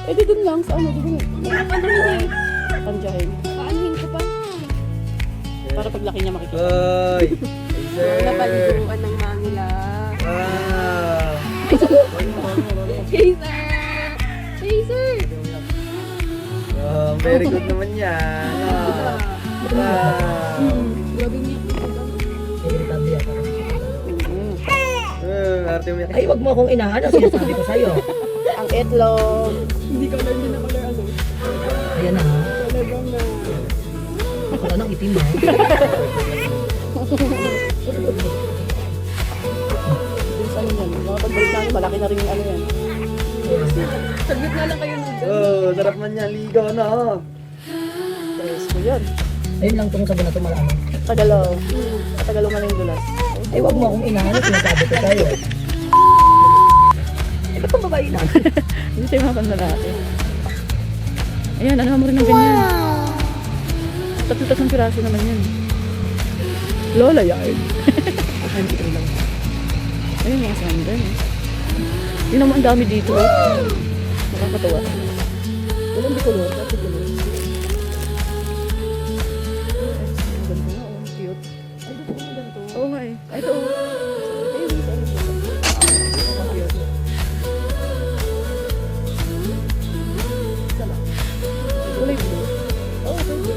Pwede dun lang sa ano, dun. Panjahin. Paanhin ko pa. Para paglaki niya makikita. Hoy! Sir! Napaliguan ng mangila. Ah! Chaser! Chaser! Very good naman yan. Wow! Grabe niya. Arte mo yan. Ay, wag mo akong inaano, sinasabi ko sa'yo. Ang itlog. Hindi ka lang din ako ano. Ayan na, ha? Talagang na. Wala nang itim, ha? Bilisan mo yan. Mga pagbalik namin, malaki na rin yung ano yan. Saglit na lang kayo nun. Oh, sarap man yan. Ligaw na. Presko yan. Ayun lang tong sabon na ito marami. Tagalaw. Tagalaw man yung dulas. Ay, wag mo akong inaano, sinasabi ko sa'yo. Ito pang babae na. Hindi tayo mga panlalaki. Ayan, ano mo rin ng ganyan. Tatlo-tatlong piraso naman yan. Lola yard. Ayun mga sandal. Yun naman ang dami dito. Nakakatawa. Walang di kulor. Kasi kulor. Ang ganda nga. Oh, cute. Ay, dito ko ganito. Oo nga eh. Ay, ito. Ayun, isa. Ang cute. Isa lang. Kulay blue. Oo, pwede.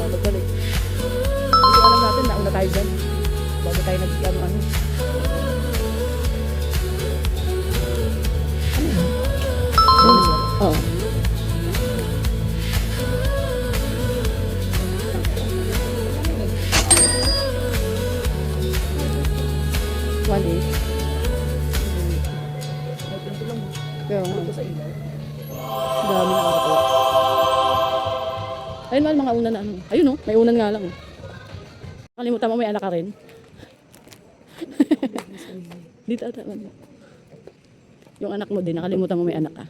Pagbalik. Hindi alam natin, nauna tayo dyan. Bago tayo nag-ano-ano. Oo. One day. Kaya nga. Dami na ako. Ayun mahal, mga unan na ano. Ayun oh, may unan nga lang. Kalimutan mo may anak ka rin. Dito ata. Yung anak mo din, nakalimutan mo may anak ka.